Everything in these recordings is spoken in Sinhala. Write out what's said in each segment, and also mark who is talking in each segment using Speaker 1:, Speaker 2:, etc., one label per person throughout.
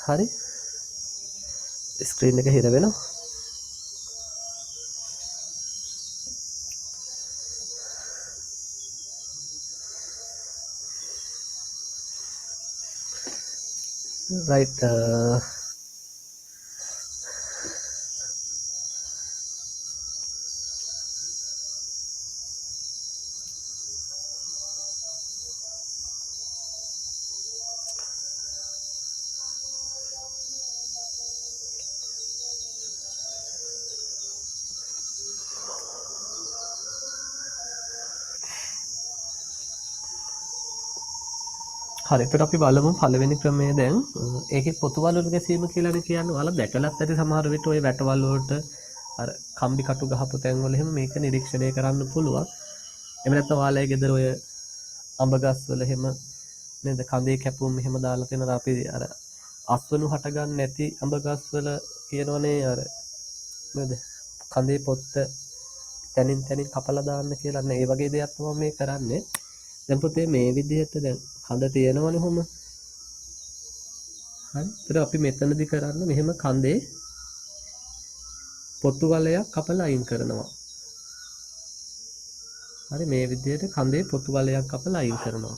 Speaker 1: හරි ස්ක්‍රීන් එක හිර වෙනවා. right හරි එතකොට අපි බලමු පළවෙනි ක්‍රමය දැන් ඒකේ පොතුවලු ගැසීම කියලානේ කියන්නේ. ඔයාලා දැකලත් ඇති සමහර විට ওই වැටවල් වලට අර කම්බි කටු ගහපු තැන් වල එහෙම මේක නිරීක්ෂණය කරන්න පුළුවන්. එහෙම නැත්නම් ඔයාලගේ ගෙදර ඔය අඹ ගස් වල එහෙම නේද කඳේ කැපුම් එහෙම දාලා තියෙනවා. අපි අර අස්වනු හට ගන්න නැති අඹ ගස් වල කියනවනේ අර නේද කඳේ පොත්ත තනින් තනින් කපලා දාන්න කියලා. නේ ඒ වගේ දෙයක් තමයි මේ කරන්නේ. දැන් පුතේ මේ විදිහට දැන් කඳ තියෙනවනේ කොහොම. හරි. ඒතර අපි මෙතනදී කරන්න මෙහෙම කඳේ පොතු වලයක් කපලා අයින් කරනවා. හරි මේ විදිහට කඳේ පොතු වලයක් කපලා අයින් කරනවා.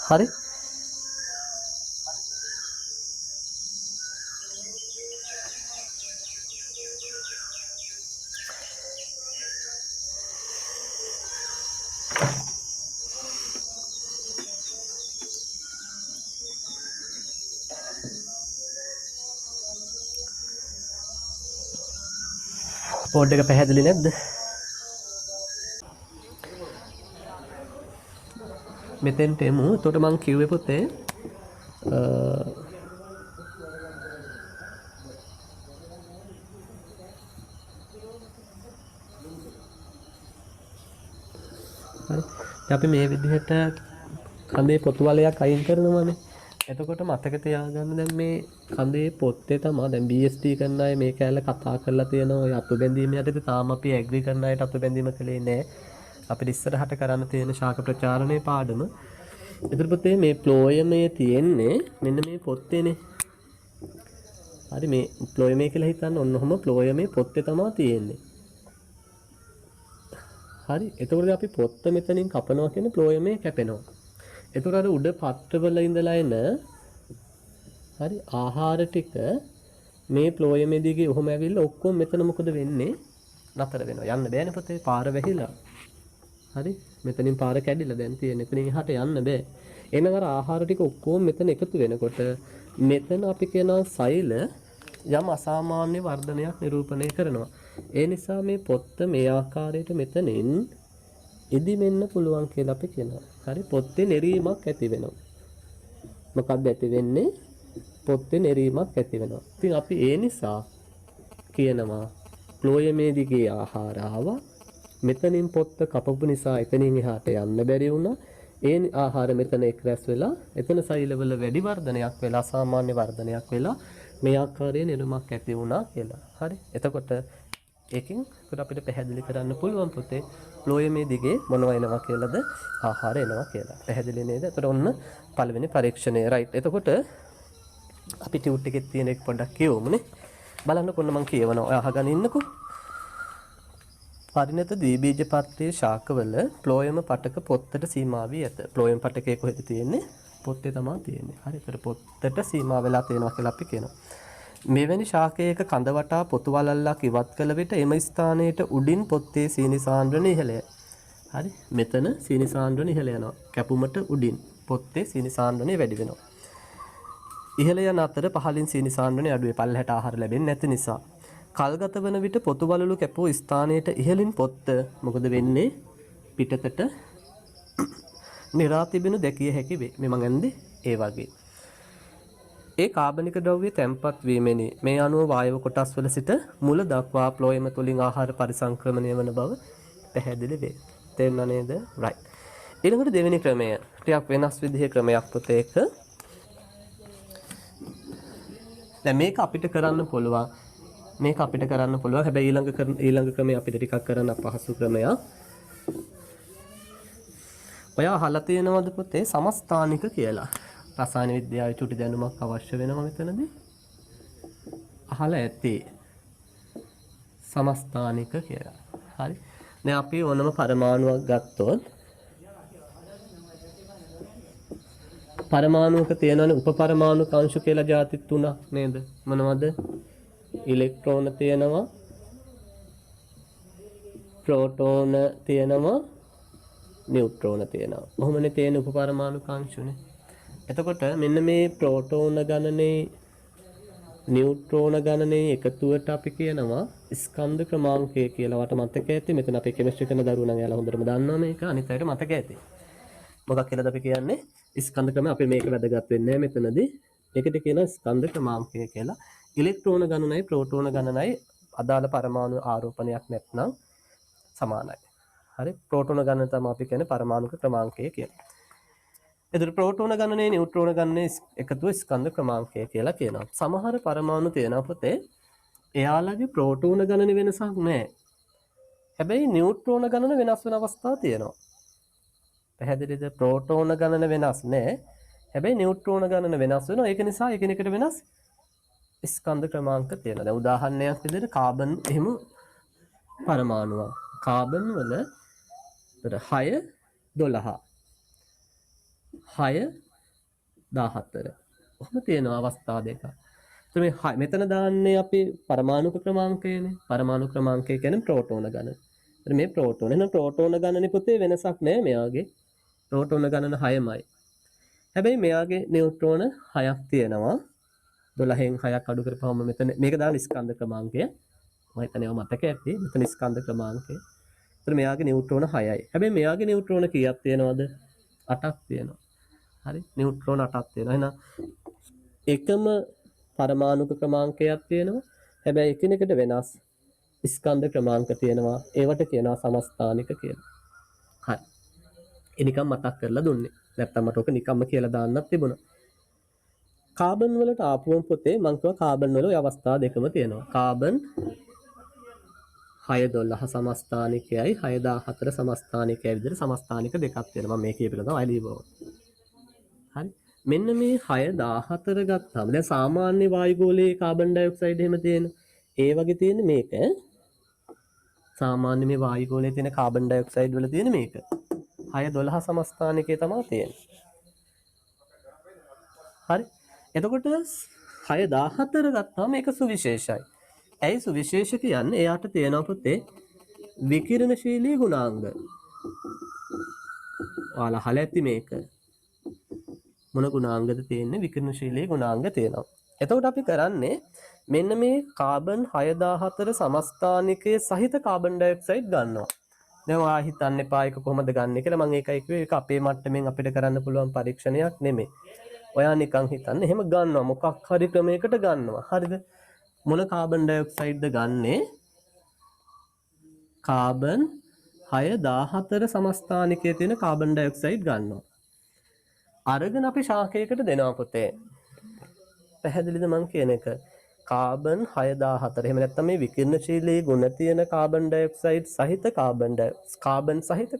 Speaker 1: හරි බෝඩ් එක පැහැදිලි නැද්ද? මෙතෙන්ට එමු. එතකොට මම කිව්වේ පුතේ හරි. අපි මේ විදිහට කඳේ පොතු වලයක් අයින් කරනවානේ. එතකොට මතක තියාගන්න දැන් මේ කඳේ පොත්තේ තමයි දැන් BST කරන අය මේ කැලල කතා කරලා තියෙනවා. ඔය අතු බැඳීම යටතේ තාම අපි ඇග්‍රි කරන අයට අතු බැඳීම කලේ නැහැ. අපිට ඉස්සරහට කරන්න තියෙන ශාක ප්‍රචාරණයේ පාඩම. ඊට පස්සේ මේ ප්ලෝයමේ තියෙන්නේ මෙන්න මේ පොත්තේනේ. හරි මේ ප්ලෝයමේ කියලා හිතන්න ඔන්න ඔහම ප්ලෝයමේ පොත්තේ තමයි තියෙන්නේ. හරි එතකොට අපි පොත්ත මෙතනින් කපනවා කියන්නේ ප්ලෝයමේ කැපෙනවා. එතකොට අර උඩ පත්‍රවල ඉඳලා එන හරි ආහාර ටික මේ ප්ලෝයමේ දිගේ ඔහොම ඇවිල්ලා ඔක්කොම මෙතන මොකද වෙන්නේ? නතර වෙනවා. යන්න බෑනේ පුතේ පාර වැහිලා. හරි මෙතනින් පාර කැඩිලා දැන් තියෙන. එතනින් එහාට යන්න බෑ. එහෙනම් අර ආහාර ටික ඔක්කොම මෙතන එකතු වෙනකොට මෙතන අපි කියනවා සෛල යම් අසාමාන්‍ය වර්ධනයක් නිරූපණය කරනවා. ඒ නිසා මේ පොත්ත මේ ආකාරයට මෙතනින් ඉදිමෙන්න පුළුවන් කියලා අපි කියනවා. හරි පොත්තේ නෙරීමක් ඇති වෙනවා. මොකක්ද ඇති වෙන්නේ? පොත්තේ නෙරීමක් ඇති වෙනවා. ඉතින් අපි ඒ නිසා කියනවා ප්ලෝයමේ දිගේ ආහාර ආවා. මෙතනින් පොත්ත කපපු නිසා එතනින් එහාට යන්න බැරි වුණා. ඒ ආහාර මෙතන එක් රැස් වෙලා එතන සෛලවල වැඩි වර්ධනයක් වෙලා සාමාන්‍ය වර්ධනයක් වෙලා මේ ආකාරයේ නිර්මක් ඇති වුණා කියලා. හරි. එතකොට ඒකෙන් අපිට පැහැදිලි කරන්න පුළුවන් පුතේ ප්ලෝයමේ දිගේ මොනවා එනවා කියලාද ආහාර එනවා කියලා. පැහැදිලි නේද? එතකොට ඔන්න පළවෙනි පරීක්ෂණය. රයිට්. එතකොට අපි ටියුට් එකේ තියෙන එක පොඩ්ඩක් කියවමුනේ. බලන්න කොන්න මම කියවනවා. ඔය අහගෙන ඉන්නකෝ. පරිණත ද්විබීජ පත්‍රයේ ශාකවල ප්ලෝයම පටක පොත්තට සීමා වී ඇත. ප්ලෝයම පටකයේ කොහෙද තියෙන්නේ? පොත්තේ තමයි තියෙන්නේ. හරි. ඒතර පොත්තට සීමා වෙලා තියෙනවා කියලා අපි කියනවා. මෙවැනි ශාකයක කඳ වටා පොතු වලල්ලක් ඉවත් කළ විට එම ස්ථානයට උඩින් පොත්තේ සීනි සාන්ද්‍රණය ඉහළය. හරි. මෙතන සීනි සාන්ද්‍රණය ඉහළ යනවා. කැපුමට උඩින් පොත්තේ සීනි සාන්ද්‍රණය වැඩි වෙනවා. ඉහළ යන අතර පහළින් සීනි සාන්ද්‍රණය අඩු වේ. පල්ලෙහාට ආහාර ලැබෙන්නේ නැති නිසා. කල්ගත වන විට පොතු වලලු කැපූ ස්ථානයට ඉහළින් පොත්ත මොකද වෙන්නේ? පිටතට නිරා තිබෙනු දැකිය හැකි වේ. මේ මං ඇන්දේ ඒ වගේ. ඒ කාබනික ද්‍රව්‍ය තැන්පත් වීමෙනි. මේ අණුව වායව කොටස් වල සිට මුල දක්වා ප්ලෝයම තුලින් ආහාර පරිසංක්‍රමණය වන බව පැහැදිලි වේ. තේරුණා නේද? right. ඊළඟට දෙවෙනි ක්‍රමය. ටිකක් වෙනස් විදිහේ ක්‍රමයක් පුතේ එක. දැන් මේක අපිට කරන්න පුළුවන්. මේක අපිට කරන්න පුළුවන්. හැබැයි ඊළඟ ක්‍රමය අපිට ටිකක් කරන්න අපහසු ක්‍රමයක්. ඔයා අහලා තියෙනවද පුතේ සමස්ථානික කියලා? රසායන විද්‍යාවේ චුටි දැනුමක් අවශ්‍ය වෙනවා මෙතනදී. අහලා ඇති. සමස්ථානික කියලා. හරි. දැන් අපි ඕනම පරමාණුවක් ගත්තොත් පරමාණුක තියෙනවනේ උපපරමාණුක අංශු කියලා ಜಾති තුනක් නේද? මොනවද? ඉලෙක්ට්‍රෝන තියෙනවා, ප්‍රෝටෝන තියෙනවා, නියුට්‍රෝන තියෙනවා. කොහොමනේ තියෙන උපපරමාණුක අංශුනේ? එතකොට මෙන්න මේ ප්‍රෝටෝන ගණනේ නියුට්‍රෝන ගණනේ එකතුවට අපි කියනවා ස්කන්ධ ක්‍රමාංකය කියලා. වට මතක ඇති. මෙතන අපි කෙමිස්ට්‍රි කරන දරුවෝ නම් එයාලා හොඳටම දන්නවා මේක. අනිත් අයට මතක ඇති. මොකක් කියලාද අපි කියන්නේ? ස්කන්ධ ක්‍රම. අපි මේක වැදගත් වෙන්නේ මෙතනදී. මේකට කියනවා ස්කන්ධ ක්‍රමාංකය කියලා. ඉලෙක්ට්‍රෝන ගණනයි ප්‍රෝටෝන ගණනයි අදාළ පරමාණු ආරෝපණයක් නැත්නම් සමානයි. හරි. ප්‍රෝටෝන ගණන තමයි අපි කියන්නේ පරමාණුක ක්‍රමාංකය කියලා. එතකොට ප්‍රෝටෝන ගණනේ නියුට්‍රෝන ගණනේ එකතුව ස්කන්ධ ක්‍රමාංකය කියලා කියනවා. සමහර පරමාණු තියෙනවා පුතේ එයාලගේ ප්‍රෝටෝන ගණනේ වෙනසක් නැහැ. හැබැයි නියුට්‍රෝන ගණන වෙනස් වෙන අවස්ථා තියෙනවා. පැහැදිලිද? ප්‍රෝටෝන ගණන වෙනස් නැහැ. හැබැයි නියුට්‍රෝන ගණන වෙනස් වෙනවා. ඒක නිසා එකිනෙකට වෙනස් ස්කන්ධ ක්‍රමාංක තියෙනවා. දැන් උදාහරණයක් විදිහට කාබන් එහෙම පරමාණුවක්. කාබන් වල 6 12 6 14 ඔහොම තියෙනවා අවස්ථා දෙක. එතකොට මේ මෙතන දාන්නේ අපි පරමාණුක ක්‍රමාංකයනේ. පරමාණු ක්‍රමාංකය කියන්නේ ප්‍රෝටෝන ගණන. එතකොට මේ ප්‍රෝටෝන එහෙනම් ප්‍රෝටෝන ගණනේ පුතේ වෙනසක් නැහැ මෙයාගේ. ප්‍රෝටෝන ගණන 6යි. හැබැයි මෙයාගේ නියුට්‍රෝන 6ක් තියෙනවා. 12න් 6ක් අඩු කරපුවම මෙතන මේක දාන ස්කන්ධ ක්‍රමාංකය. මම හිතන්නේ ඔය මතක ඇති. මෙතන ස්කන්ධ ක්‍රමාංකය. එතකොට මෙයාගේ නියුට්‍රෝන 6යි. හැබැයි මෙයාගේ නියුට්‍රෝන කීයක් තියෙනවද? 8ක් තියෙනවා. හරි. නියුට්‍රෝන 8ක් තියෙනවා. එහෙනම් එකම පරමාණුක ක්‍රමාංකයක් තියෙනවා. හැබැයි එකිනෙකට වෙනස් ස්කන්ධ ක්‍රමාංක තියෙනවා. ඒවට කියනවා සමස්ථානික කියලා. හරි. ඒ නිකන් මතක් කරලා දුන්නේ. නැත්තම් මට ඔක නිකම්ම කියලා දාන්නත් තිබුණා. කාබන් වලට ආපුවම පුතේ මම කිව්වා කාබන් වල ඔය අවස්ථා දෙකම තියෙනවා. කාබන් 612 සමස්ථානිකයයි 614 සමස්ථානිකයයි විදිහට සමස්ථානික දෙකක් තියෙනවා. මම මේ කියපිලා තමයි අයලියව. හරි. මෙන්න මේ 614 ගත්තාම දැන් සාමාන්‍ය වායුගෝලයේ කාබන් ඩයොක්සයිඩ් එහෙම තියෙන. ඒ වගේ තියෙන මේක සාමාන්‍ය මේ වායුගෝලයේ තියෙන කාබන් ඩයොක්සයිඩ් වල තියෙන මේක 612 සමස්ථානිකේ තමයි තියෙන්නේ. හරි. එතකොට 614 ගත්තාම මේක සුවිශේෂයි. ඇයි සුවිශේෂ කියන්නේ? එයාට තියෙනවා පුතේ විකිරණශීලී ගුණාංග. ඔයාලා අහලා ඇති මේක. මොන ගුණාංගද තියෙන්නේ? විකිරණශීලී ගුණාංග තියෙනවා. එතකොට අපි කරන්නේ මෙන්න මේ කාබන් 614 සමස්ථානිකයේ සහිත කාබන් ඩයොක්සයිඩ් ගන්නවා. දැන් ඔයා හිතන්න එපා ඒක කොහොමද ගන්නෙ කියලා. මම ඒකයි කිව්වේ ඒක අපේ මට්ටමින් අපිට කරන්න පුළුවන් පරීක්ෂණයක් නෙමෙයි. ඔයා නිකන් හිතන්න එහෙම ගන්නවා මොකක් හරි ක්‍රමයකට ගන්නවා. හරිද? මොන කාබන් ඩයොක්සයිඩ්ද ගන්නෙ? කාබන් 614 සමස්ථානිකයේ තියෙන කාබන් ඩයොක්සයිඩ් ගන්නවා. අරගෙන අපි ශාකයකට දෙනවා පුතේ. පැහැදිලිද මං කියන එක? කාබන් 614 එහෙම නැත්නම් මේ විකිරණශීලී ගුණ තියෙන කාබන් ඩයොක්සයිඩ් සහිත කාබන් සහිත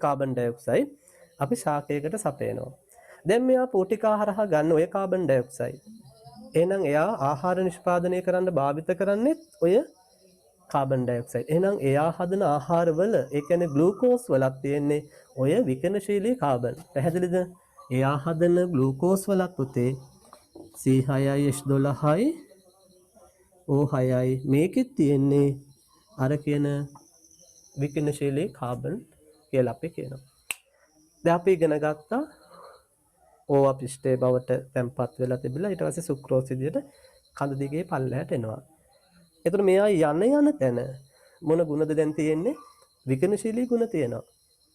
Speaker 1: කාබන් ඩයොක්සයිඩ් අපි ශාකයකට සපයනවා. දැන් මෙයා පෝටිකා හරහා ගන්න ඔය කාබන් ඩයොක්සයිඩ්. එහෙනම් එයා ආහාර නිෂ්පාදනය කරන්න භාවිත කරන්නේ ඔය කාබන් ඩයොක්සයිඩ්. එහෙනම් එයා හදන ආහාරවල ඒ කියන්නේ ග්ලූකෝස් වලක් තියෙන්නේ ඔය විකිරණශීලී කාබන්. පැහැදිලිද? එයා හදන ග්ලූකෝස් වලක් පුතේ C6යි H12යි O6යි මේකෙත් තියෙන්නේ අර කියන විකිරණශීලී කාබන් කියලා අපි කියනවා. දැන් අපි ඉගෙන ගත්තා ඕවා පිෂ්ඨයේ බවට තැම්පත් වෙලා තිබිලා ඊට පස්සේ සුක්‍රෝස් විදියට කඳ දිගේ පල්ලයට එනවා. එතකොට මෙයා යන තැන මොන ගුණද දැන් තියෙන්නේ? විකිරණශීලී ගුණ තියෙනවා.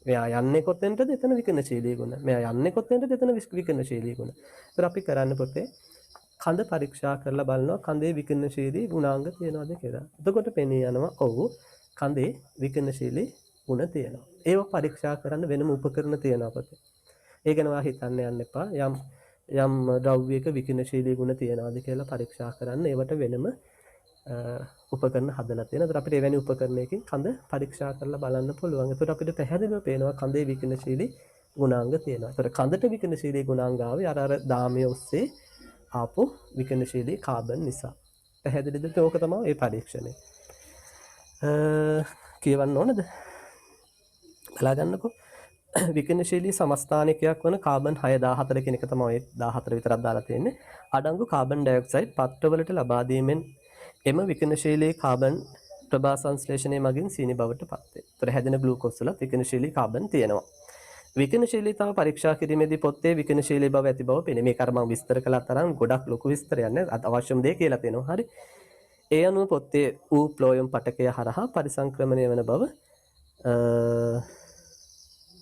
Speaker 1: මෙයා යන්නේ කොතෙන්ටද? එතන විකිරණශීලී ගුණ. මෙයා යන්නේ කොතෙන්ටද? එතන විකිරණශීලී ගුණ. ඒතර අපි කරන්න පුතේ කඳ පරීක්ෂා කරලා බලනවා කඳේ විකිරණශීලී ගුණාංග තියෙනවද කියලා. එතකොට පෙනී යනවා ඔව් කඳේ විකිරණශීලී ගුණ තියෙනවා. ඒව පරීක්ෂා කරන්න වෙනම උපකරණ තියෙනවා පුතේ. ඒ ගැන ඔයා හිතන්න යන්න එපා. යම් යම් ද්‍රව්‍යයක විකිරණශීලී ගුණ තියනවාද කියලා පරීක්ෂා කරන්න ඒවට වෙනම උපකරණ හදලා තියෙනවා. ඒතර අපිට එවැනි උපකරණයකින් කඳ පරීක්ෂා කරලා බලන්න පුළුවන්. ඒතර අපිට පැහැදිලිව පේනවා කඳේ විකිරණශීලී ගුණාංග තියෙනවා. ඒතර කඳට විකිරණශීලී ගුණාංග ආවේ අර දාමයේ ඔස්සේ ආපු විකිරණශීලී කාබන් නිසා. පැහැදිලිද? ඒක තමයි මේ පරීක්ෂණය. කියවන්න ඕනද? බලා ගන්නකෝ. විකිරණශීලී සමස්ථානිකයක් වන කාබන් 614 කියන එක තමයි 14 විතරක් දාලා තියෙන්නේ. අඩංගු කාබන් ඩයොක්සයිඩ් පත්‍රවලට ලබා දීමෙන් එම විකිරණශීලී කාබන් ප්‍රභා සංශ්ලේෂණය මගින් සීනි බවට පත් වේ. ඒතර හැදෙන ග්ලූකෝස් වල විකිරණශීලී කාබන් තියෙනවා. විකිරණශීලීතාව පරීක්ෂා කිරීමේදී පොත්තේ විකිරණශීලී බව ඇති බව පෙනේ. මේක අර මම විස්තර කළා තරම් ගොඩක් ලොකු විස්තරයක් නෑ. අවශ්‍යම දේ කියලා තියෙනවා. හරි. ඒ අනුව පොත්තේ ඌ ප්ලෝයම් පටකය හරහා පරිසංක්‍රමණය වන බව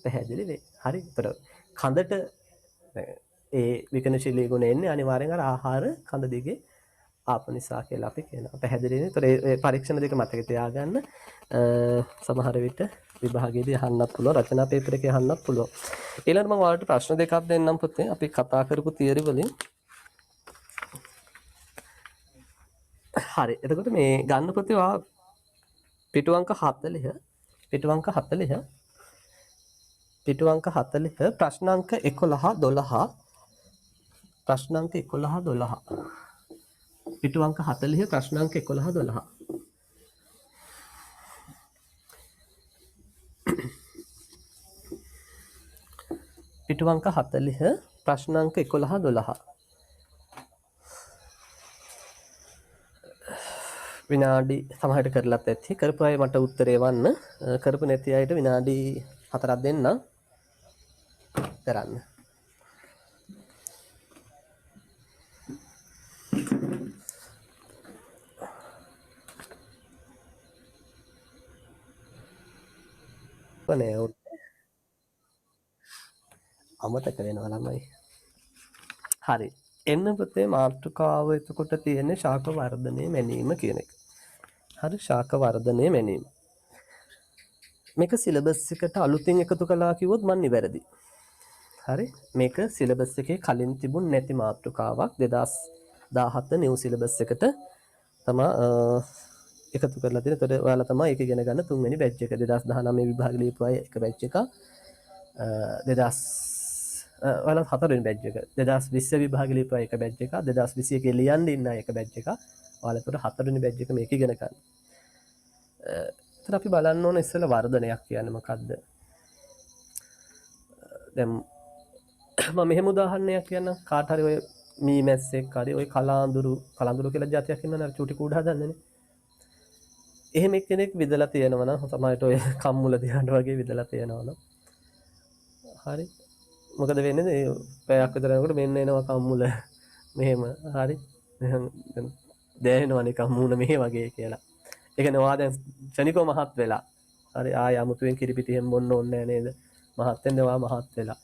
Speaker 1: පැහැදිලි වේ. හරි. ඒතර කඳට ඒ විකිරණශීලී ගුණ එන්නේ අනිවාර්යෙන් අර ආහාර කඳ දිගේ ආපු නිසා කියලා අපි කියනවා. පැහැදිලිනේ. ඒතර ඒ පරීක්ෂණ දෙක මතක තියාගන්න. සමහර විට විභාගයේදී අහන්නත් පුළුවන්, රචනා පේපර් එකේ අහන්නත් පුළුවන්. ඊළඟට මම ඔයාලට ප්‍රශ්න දෙකක් දෙන්නම් පුතේ. අපි කතා කරපු තියරි වලින්. හරි. එතකොට මේ ගන්න පුතේ ඔයා පිටු අංක 40 ප්‍රශ්න අංක 11 12 ප්‍රශ්න අංක 11 12 පිටු අංක 40 ප්‍රශ්න අංක 11 12 පිටු අංක 40 ප්‍රශ්න අංක 11 12 විනාඩි සමහරට කරලත් ඇති කරපු අය මට උත්තරේ වන්න කරපු නැති අයට විනාඩි 4ක් දෙන්න කරන්න නේ අමතක වෙනවා ළමයි හරි එන්න පුතේ මාතෘකාව එතකොට තියෙන්නේ ශාක වර්ධනයේ මැනීම කියන එක හරි ශාක වර්ධනයේ මැනීම මේක සිලබස් එකට අලුතින් එකතු කළා කිව්වොත් මන් නිවැරදි හරි මේක සිලබස් එකේ කලින් තිබුණ නැති මාතෘකාවක් 2017 නිව් සිලබස් එකට තමයි එකතු කරලා තියෙන. එතකොට ඔයාලා තමයි ඒක ඉගෙන ගන්න තුන්වෙනි බැච් එක 2019 විභාග ලියපු අය එක බැච් එක 2000 ඔයාලා හතරවෙනි බැච් එක 2020 විභාග ලියපු අය එක බැච් එක 2021 ලියන්න ඉන්න අය එක බැච් එක ඔයාලා එතකොට හතරවෙනි බැච් එක මේක ඉගෙන ගන්න. එතන අපි බලන්න ඕන ඉස්සෙල්ලා වර්ධනයක් කියන්නේ මොකක්ද? දැන් මම මෙහෙම උදාහරණයක් කියන්න කාට හරි ඔය මී මැස්සෙක් හරි ඔය කලාඳුරු කියලා જાතියක් ඉන්නවනේ අර චූටි කූඩ හදන්නේනේ. එහෙම එක්කෙනෙක් විදලා තියෙනවා නම් සමහරට ඔය කම්මුල දිහාට වගේ විදලා තියෙනවා නම් හරි මොකද වෙන්නේ මේ පැයක් විතර යනකොට මෙන්න එනවා කම්මුල මෙහෙම හරි දැනෙනවා නිකන් මූණ මෙහෙ වගේ කියලා. ඒ කියන්නේ ඔයා දැන් ශනිකව මහත් වෙලා හරි ආය අමුතුවෙන් කිරිපිටියෙන් බොන්න ඕනේ නෑ නේද? මහත් වෙන්න ඔයා මහත් වෙලා.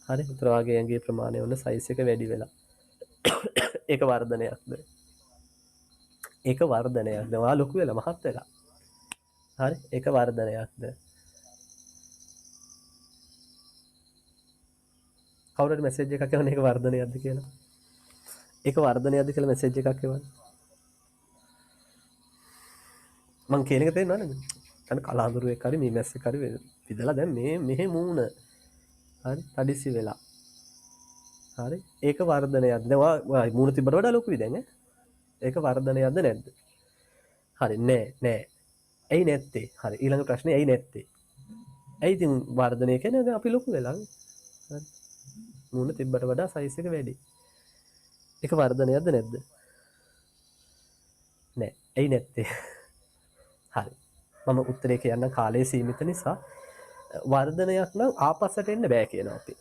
Speaker 1: හරි උතර වගේ ඇඟේ ප්‍රමාණය වන සයිස් එක වැඩි වෙලා. ඒක වර්ධනයක්ද? ඒක වර්ධනයක්ද? ඔයා ලොකු වෙලා මහත් වෙලා. හරි ඒක වර්ධනයක්ද? කවුරුහරි මැසේජ් එකක් එවන ඒක වර්ධනයක්ද කියලා. ඒක වර්ධනයක්ද කියලා මැසේජ් එකක් එවන්න. මං කියන එක තේරෙනවද? අන්න කලාඳුරුවෙක් හරි මේ මැස්සෙක් හරි විදලා දැන් මේ මෙහෙ මූණ හරි තඩිසි වෙලා. හරි ඒක වර්ධනයක්ද? ඔයා මූණ තිබ්බට වඩා ලොකුයි දැන් ඈ. ඒක වර්ධනයක්ද නැද්ද? හරි නෑ. ඇයි නැත්තේ? හරි ඊළඟ ප්‍රශ්නේ ඇයි නැත්තේ? ඇයි ඉතින් වර්ධනය කියන්නේ දැන් අපි ලොකු වෙලා. හරි මූණ තිබ්බට වඩා සයිස් එක වැඩි. ඒක වර්ධනයක්ද නැද්ද? නෑ. ඇයි නැත්තේ? හරි. මම උත්තරේ කියන්න කාලය සීමිත නිසා වර්ධනයක් නම් ආපස්සට එන්න බෑ කියනවා අපි.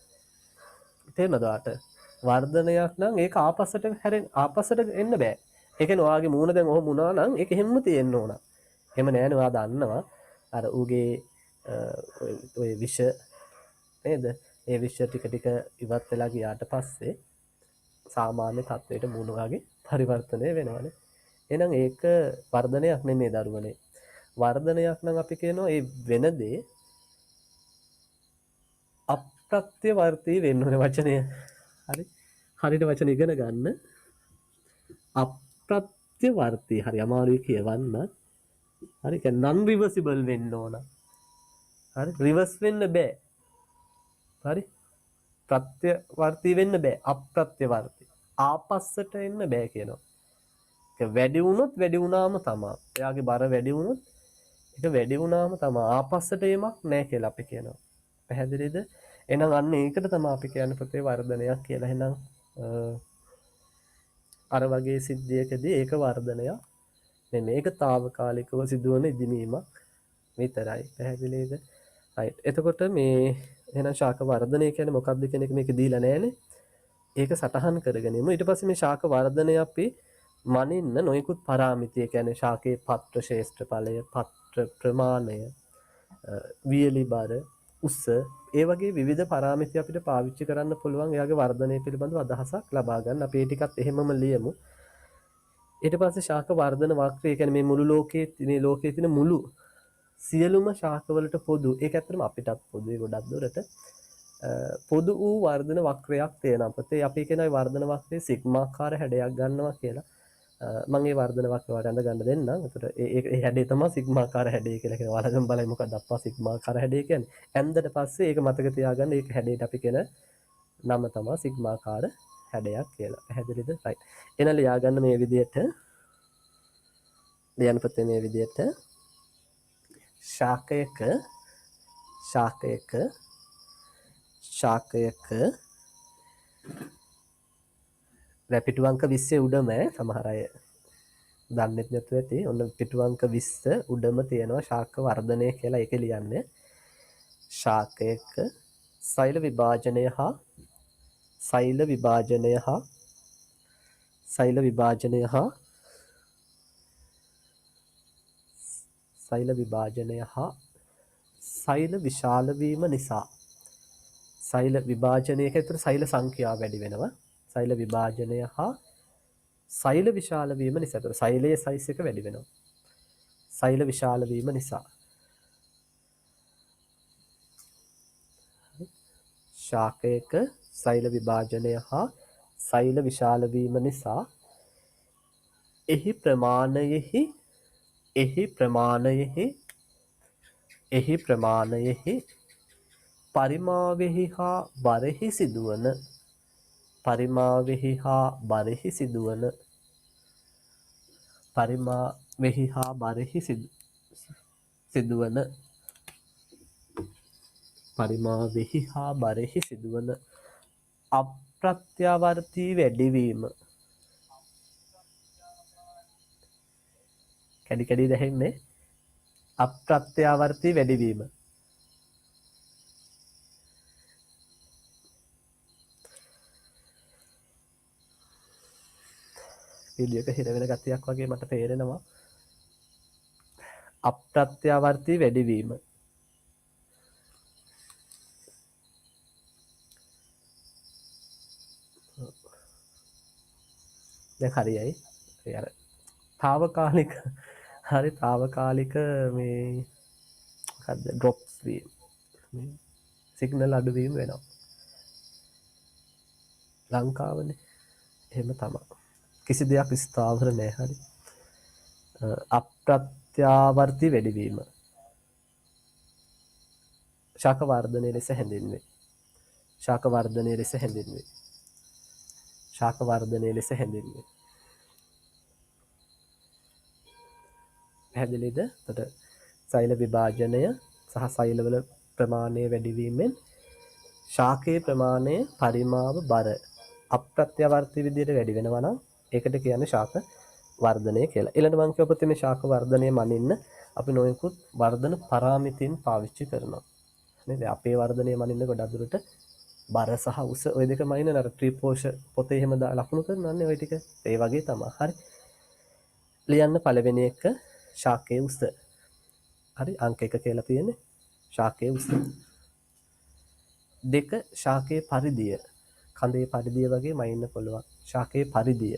Speaker 1: තේරෙනවද ඔයාට? වර්ධනයක් නම් ඒක ආපස්සට එන්න බෑ. ඒ කියන්නේ ඔයාගේ මූණ දැන් ඔහොම වුණා නම් ඒක හැමම තියෙන්න ඕන. එහෙම නෑනේ ඔයා දන්නවා. අර ඌගේ ඔය විෂ නේද? ඒ විෂ ටික ඉවත් වෙලා ගියාට පස්සේ සාමාන්‍ය තත්ත්වයට මූණ වගේ පරිවර්තනය වෙනවනේ. එහෙනම් ඒක වර්ධනයක් නෙමෙයි දරුවනේ. වර්ධනයක් නම් අපි කියනවා ඒ වෙන දේ අප්‍රත්‍ය වර්තී වෙන්න ඕනේ වචනය. හරි. හරියට වචන ඉගෙන ගන්න. අප්‍රත්‍යවර්ති හරි අමාරුයි කියවන්න. හරි කියන්නේ non reversible වෙන්න ඕන. හරි රිවර්ස් වෙන්න බෑ. හරි ප්‍රත්‍යවර්ති වෙන්න බෑ. අප්‍රත්‍යවර්ති. ආපස්සට එන්න බෑ කියනවා. ඒක වැඩි වුණොත් වැඩි වුණාම තමයි. එයාගේ බර වැඩි වුණොත් ඒක වැඩි වුණාම තමයි ආපස්සට එීමක් නැහැ කියලා අපි කියනවා. පැහැදිලිද? එහෙනම් අන්න ඒකට තමයි අපි කියන්නේ ප්‍රතිවර්ධනයක් කියලා. එහෙනම් අර වගේ සිද්ධියකදී ඒක වර්ධනයක් නෙමෙයි. ඒක తాවකාලිකව සිදුවන ඉදිමීමක් විතරයි. පැහැදිලිද? right. එතකොට මේ එහෙනම් ශාක වර්ධනය කියන්නේ මොකක්ද කියන එක මේක දීලා නැහැනේ. ඒක සටහන් කරගෙන ඉමු. ඊට පස්සේ මේ ශාක වර්ධනය අපි මනින්න නොයෙකුත් පාරාමිතිය කියන්නේ ශාකයේ පත්‍ර ශේෂ්ඨඵලය, පත්‍ර ප්‍රමාණය, වියලි බර, උස ඒ වගේ විවිධ පාරාමිති අපිට පාවිච්චි කරන්න පුළුවන් එයාගේ වර්ධනය පිළිබඳව අදහසක් ලබා ගන්න. අපි ඒ ටිකත් එහෙමම ලියමු. ඊට පස්සේ ශාක වර්ධන වක්‍රය කියන්නේ මේ මුළු ලෝකයේ තියෙන මුළු සියලුම ශාකවලට පොදු. ඒක ඇත්තටම අපිටත් පොදුයි ගොඩක් දුරට. පොදු වූ වර්ධන වක්‍රයක් තියෙනවා. අපතේ අපි කියන වර්ධන වක්‍රයේ සිග්මාකාර හැඩයක් ගන්නවා කියලා. මම මේ වර්ධන වක්‍රය වලට අඳ ගන්න දෙන්නම්. ඒතර ඒ හැඩය තමයි සිග්මාකාර හැඩය කියලා කියනවා. වලගම් බලයි මොකක්ද අප්පා සිග්මාකාර හැඩය කියන්නේ. ඇන්දට පස්සේ ඒක මතක තියාගන්න. ඒක හැඩයට අපි කියන නම තමයි සිග්මාකාර හැඩයක් කියලා. පැහැදිලිද? right. එන ලියා ගන්න මේ විදිහට ලියන්න පුතේ මේ විදිහට ශාකයක පිටුවංක 20 උඩම සමහර අය දන්නෙත් නැතුව ඇති. ඔන්න පිටුවංක 20 උඩම තියෙනවා ශාක වර්ධනය කියලා. ඒක ලියන්නේ ශාකයක සෛල විභාජනය හා සෛල විශාල වීම නිසා සෛල විභාජනයක ඇතුළත සෛල සංඛ්‍යාව වැඩි වෙනවා. සෛල විභාජනය හා සෛල විශාල වීම නිසා. ඒතර සෛලයේ සයිස් එක වැඩි වෙනවා. සෛල විශාල වීම නිසා. ශාකයක සෛල විභාජනය හා සෛල විශාල වීම නිසා එහි ප්‍රමාණයෙහි පරිමාවෙහි හා බරෙහි සිදුවන අප්‍රත්‍යවර්ති වැඩිවීම. කැඩි කැඩි දැහෙන්නේ අප්‍රත්‍යවර්ති වැඩිවීම. වීඩියෝ එක හිර වෙන ගතියක් වගේ මට තේරෙනවා. අප්‍රත්‍යවර්ති වැඩිවීම. දැන් හරියයි. ඒ අර తాවකාලික මේ මොකද්ද ඩ්‍රොප්ස් වීම. සිග්නල් අඩුවීම වෙනවා. ලංකාවනේ. එහෙම තමයි. කිසි දෙයක් ස්ථාවර නැහැ. හරි. අප්‍රත්‍යවර්ති වැඩිවීම. ශාක වර්ධනයේ ලෙස හැඳින්වේ. පැහැදිලිද? එතකොට සෛල විභාජනය සහ සෛලවල ප්‍රමාණය වැඩිවීමෙන් ශාකයේ ප්‍රමාණය පරිමාව බර අප්‍රත්‍යවර්ති විදිහට වැඩි වෙනවා නම් ඒකට කියන්නේ ශාක වර්ධනය කියලා. ඊළඟට මම කියපොත් මේ ශාක වර්ධනය මනින්න අපි නොයෙකුත් වර්ධන පාරාමිතින් පාවිච්චි කරනවා. නේද? අපේ වර්ධනය මනින්න ගොඩක් දුරට බර සහ උස ওই දෙක මනින්න අර ත්‍රිපෝෂ පොතේ එහෙම ලකුණු කරනවානේ ওই ටික. ඒ වගේ තමයි. හරි. ලියන්න පළවෙනි එක ශාකයේ උස. හරි අංක 1 කියලා තියෙන්නේ ශාකයේ උස. 2 ශාකයේ පරිධිය. කඳේ පරිධිය වගේ මනින්න පුළුවන්. ශාකයේ පරිධිය.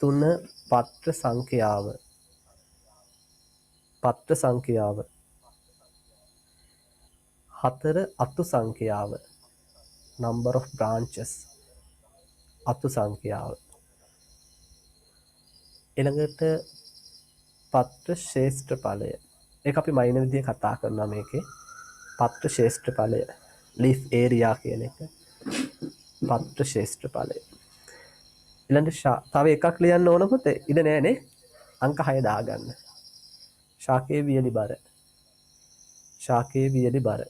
Speaker 1: 3 පත්‍ර සංඛ්‍යාව. 4 4 අතු සංඛ්‍යාව number of branches අතු සංඛ්‍යාව ඊළඟට පත්‍ර ශේෂ්ඨඵලය ඒක අපි මයින විදිහේ කතා කරනවා මේකේ පත්‍ර ශේෂ්ඨඵලය leaf area කියන එක පත්‍ර ශේෂ්ඨඵලය ඊළඟට තව එකක් ලියන්න ඕන පොතේ ඉඩ නෑනේ අංක 6 දාගන්න ශාකයේ වියලි බර ශාකයේ වියලි බර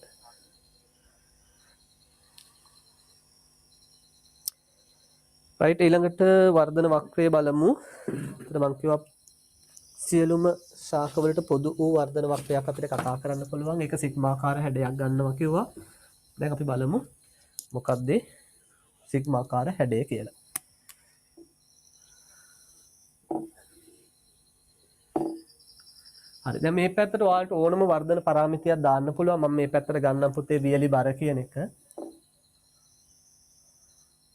Speaker 1: රයිට් ඊළඟට වර්ධන වක්‍රය බලමු. එතන මම කිව්වා සියලුම ශාකවලට පොදු වූ වර්ධන වක්‍රයක් අපිට කතා කරන්න පුළුවන්. ඒක සිග්මාකාර හැඩයක් ගන්නවා කිව්වා. දැන් අපි බලමු මොකක්ද සිග්මාකාර හැඩය කියලා. හරි. දැන් මේ පැත්තට ඔයාලට ඕනම වර්ධන පාරාමිතියක් දාන්න පුළුවන්. මම මේ පැත්තට ගන්නම් පුතේ වියලි බර කියන එක.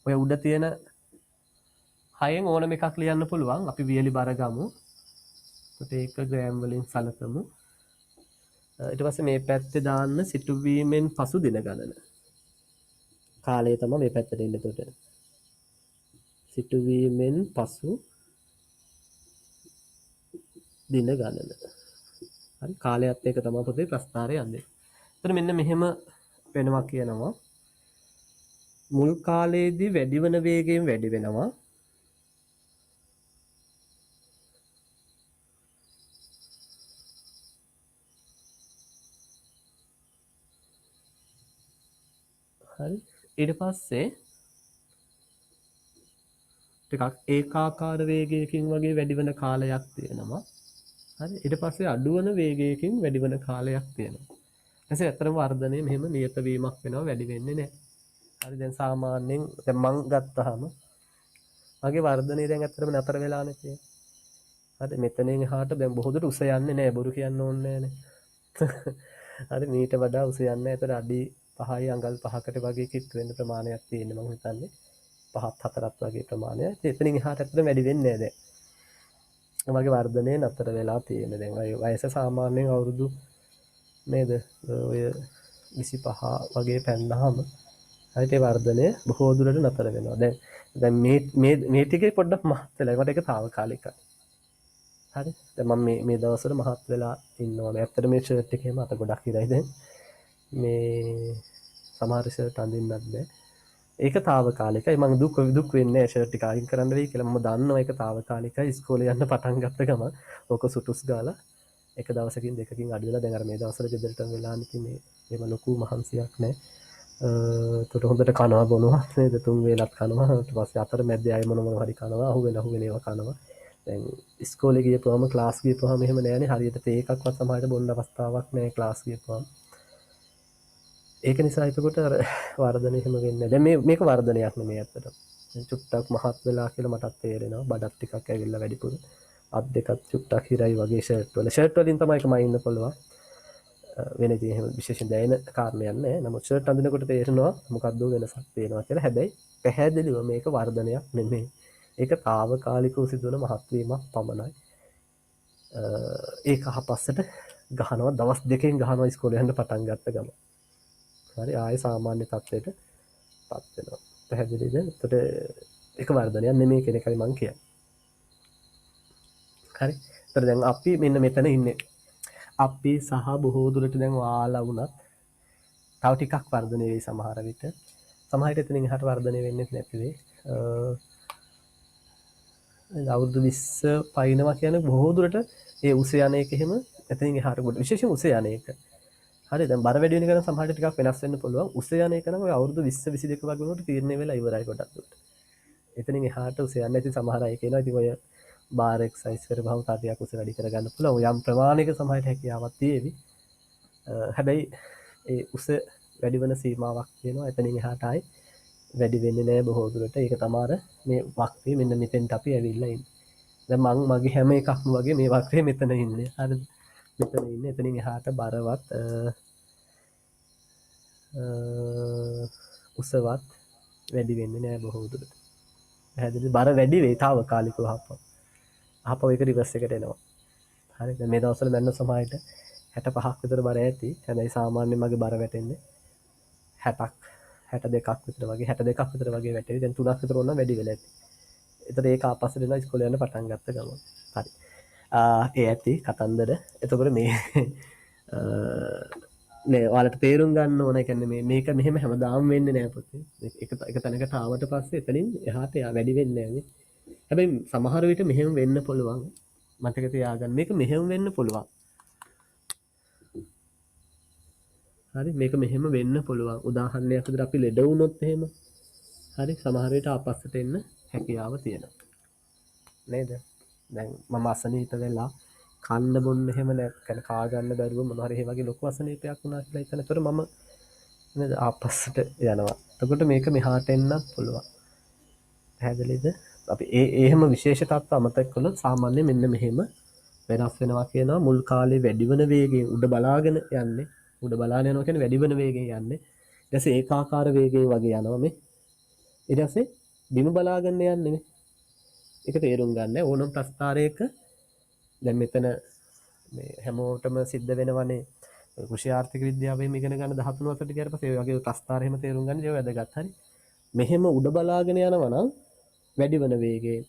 Speaker 1: ඔය උඩ තියෙන 6න් ඕනම එකක් ලියන්න පුළුවන්. අපි වියලි බර ගමු. ඒක ග්‍රෑම් වලින් සලකමු. ඊට පස්සේ මේ පැත්තේ දාන්න සිටුවීමෙන් පසු දින ගණන. කාලය තමයි මේ පැත්තට එන්නේ එතකොට. සිටුවීමෙන් පසු දින ගණන. හරි කාලයත් එක්ක තමයි පොතේ ප්‍රස්ථාරය යන්නේ. එතන මෙන්න මෙහෙම වෙනවා කියනවා. මුල් කාලයේදී වැඩි වෙන වේගයෙන් වැඩි වෙනවා. හරි ඊට පස්සේ ටිකක් ඒකාකාර වේගයකින් වගේ වැඩි වෙන කාලයක් තියෙනවා. හරි ඊට පස්සේ අඩු වෙන වේගයකින් වැඩි වෙන කාලයක් තියෙනවා. ඊට ඇත්තටම වර්ධනය මෙහෙම නියත වීමක් වෙනවා වැඩි වෙන්නේ නැහැ. හරි දැන් සාමාන්‍යයෙන් දැන් මං ගත්තාම මගේ වර්ධනය දැන් ඇත්තටම නතර වෙලානේ තියෙන්නේ. හරි මෙතනින් එහාට දැන් බොහෝ දුරට උස යන්නේ නැහැ බොරු කියන්න ඕනේ නැහැනේ. හරි මීට වඩා උස යන්නේ නැහැ. ඒතර අඩි 5යි අඟල් 5කට වගේ කිට්ටු වෙන්න ප්‍රමාණයක් තියෙන්නේ මම හිතන්නේ. 5ත් 4ත් වගේ ප්‍රමාණයක්. එතනින් එහාට ඇත්තට වැඩි වෙන්නේ නැහැ දැන්. මගේ වර්ධනය නතර වෙලා තියෙන්නේ. දැන් වයස සාමාන්‍යයෙන් අවුරුදු නේද? ඔය 25 වගේ පැන්නාම හරියට ඒ වර්ධනය බොහෝ දුරට නතර වෙනවා. දැන් මේ ටිකේ පොඩ්ඩක් මහත් වෙලා ඒකට ඒක తాවකාලිකයි. හරි. දැන් මම මේ දවස්වල මහත් වෙලා ඉන්නවා. මේ ඇත්තට මේ ෂර්ට් එකේම අත ගොඩක් ඉරයි දැන්. මේ සමහර ෂර්ට් අඳින්නත් බෑ. ඒක తాවකාලිකයි. මම දුක් වෙන්නේ ෂර්ට් එක අයින් කරන්න වෙයි කියලා. මම දන්නවා ඒක තාවකාලිකයි. ඉස්කෝලේ යන්න පටන් ගත්ත ගම ඕක සුටුස් ගාලා එක දවසකින් දෙකකින් අඩු වෙලා දැන් අර මේ දවස්වල ගෙදරට වෙලා ඉතින් මේව ලොකු මහන්සියක් නෑ. ඒකට හොඳට කනවා බොනවා නේද? 3 වේලක් කනවා. ඊට පස්සේ අතර මැද්දේ අය මොන හරි කනවා. අහුවෙන ඒවා කනවා. දැන් ඉස්කෝලේ ගියපුවම ක්ලාස් ගියපුවම එහෙම නෑනේ. හරියට තේ එකක්වත් සමහරට බොන්න අවස්ථාවක් නෑ ක්ලාස් ගියපුවම. ඒක නිසා එතකොට අර වර්ධනය එහෙම වෙන්නේ නැහැ. දැන් මේක වර්ධනයක් නෙමෙයි ඇත්තටම. චුට්ටක් මහත් වෙලා කියලා මටත් තේරෙනවා. බඩත් ටිකක් ඇවිල්ලා වැඩිපුර. අත් දෙකත් චුට්ටක් හිරයි වගේ ෂර්ට් වල. ෂර්ට් වලින් තමයි ඒක මයින්න පුළුවන්. වෙන ඉතින් එහෙම විශේෂයෙන් දැනෙන කාරණයක් නැහැ. නමුත් ෂර්ට් අඳිනකොට තේරෙනවා මොකක්ද වෙනසක් පේනවා කියලා. හැබැයි පැහැදිලිව මේක වර්ධනයක් නෙමෙයි. ඒක తాවකාලිකව සිදුවන මහත් වීමක් පමණයි. ඒක අහපස්සට ගහනවා දවස් දෙකකින් ගහනවා ඉස්කෝලේ යන්න පටන් ගත්ත ගම. හරි ආයෙ සාමාන්‍ය තත්ත්වයට පත් වෙනවා. පැහැදිලිද? එතකොට ඒක වර්ධනයක් නෙමෙයි කියන එකයි මම කියන්නේ. හරි. එතකොට දැන් අපි මෙන්න මෙතන ඉන්නේ. අපි සහ බොහෝ දුරට දැන් ඔයාලා වුණත් තව ටිකක් වර්ධනය වෙයි සමහර විට. සමහර විට එතනින් එහාට වර්ධනය වෙන්නේ නැති වෙයි. අවුරුදු 20 පයින්නවා කියන්නේ බොහෝ දුරට ඒ උස යන එක එහෙම එතනින් එහාට කොට විශේෂයෙන් උස යන එක. හරි දැන් බර වැඩි වෙන එක නම් සමහරට ටිකක් වෙනස් වෙන්න පුළුවන්. උස යන එක නම් ඔය අවුරුදු 20 22 වගේ වුණොත් තීරණය වෙලා ඉවරයි ගොඩක් දුරට. එතනින් එහාට උස යන්නේ නැති සමහර අය කියනවා ඉතින් ඔය බාර් එක්සර්සයිස් කරපුවම කාටියක් උස වැඩි කරගන්න පුළුවන්. යම් ප්‍රමාණයක සමහරට හැකියාවක් තියෙවි. හැබැයි ඒ උස වැඩි වෙන සීමාවක් තියෙනවා. එතනින් එහාට ආයි වැඩි වෙන්නේ නැහැ බොහෝ දුරට. ඒක තමයි මේ වක්‍රය මෙන්න මෙතෙන්ට අපි ඇවිල්ලා ඉන්නේ. දැන් මම මගේ හැම එකක්ම වගේ මේ වක්‍රය මෙතන ඉන්නේ. හරිද? මෙතන ඉන්නේ. එතනින් එහාට බරවත් උසවත් වැඩි වෙන්නේ නැහැ බොහෝ දුරට. පැහැදිලි බර වැඩි වෙයි తాවකාලිකව අහපව ඒක රිවර්ස් එකට එනවා. හරි දැන් මේ දවස්වල මන්න සමායයට 65ක් විතර බර ඇති. හැබැයි සාමාන්‍යයෙන් මගේ බර වැටෙන්නේ 60ක් 62ක් විතර වගේ 62ක් විතර වගේ වැටෙවි. දැන් 3ක් විතර ඕන වැඩි වෙලා ඇති. ඒතර ඒක ආපස්සට එනවා ඉස්කෝලේ යන්න පටන් ගත්ත ගමන්. හරි. ඒ ඇති කතන්දර. එතකොට මේ නේ ඔයාලට තේරුම් ගන්න ඕන. ඒ කියන්නේ මේක මෙහෙම හැමදාම වෙන්නේ නෑ පුතේ. එක තැනකට ආවට පස්සේ එතනින් එහාට වැඩි වෙන්නේ නෑනේ. හැබැයි සමහර විට මෙහෙම වෙන්න පුළුවන්. මතක තියාගන්න මේක මෙහෙම වෙන්න පුළුවන්. හරි මේක මෙහෙම වෙන්න පුළුවන්. උදාහරණයක් විදිහට අපි ලෙඩ වුණොත් එහෙම හරි සමහර විට ආපස්සට එන්න හැකියාව තියෙනවා. නේද? දැන් මම අසනීප වෙලා කන්න බොන්න එහෙම නැත්නම් කා ගන්න බැරුව මොනවා හරි ඒ වගේ ලොකු අසනීපයක් වුණා කියලා හිතන. ඒතර මම නේද ආපස්සට යනවා. එතකොට මේක මෙහාට එන්නත් පුළුවන්. පැහැදිලිද? අපි එහෙම විශේෂ තත්ත්ව අමතක කළොත් සාමාන්‍ය මෙන්න මෙහෙම වෙනස් වෙනවා කියනවා. මුල් කාලේ වැඩි වෙන වේගයෙන් උඩ බලාගෙන යන්නේ. උඩ බලාගෙන යනවා කියන්නේ වැඩි වෙන වේගයෙන් යන්නේ. ඊට පස්සේ ඒකාකාර වේගයෙන් වගේ යනවා මේ. ඊට පස්සේ බිම බලාගෙන යන්නේ නේ. ඒක තේරුම් ගන්න ඕනම් ප්‍රස්ථාරයක දැන් මෙතන මේ හැමෝටම සිද්ධ වෙනවනේ කෘෂි ආර්ථික විද්‍යාවෙම ඉගෙන ගන්න 13 වසරට ගියාට පස්සේ ඒ වගේ ප්‍රස්ථාර එහෙම තේරුම් ගන්න ඒක වැදගත් හරි. මෙහෙම උඩ බලාගෙන යනවා නම් වැඩි වෙන වේගයෙන්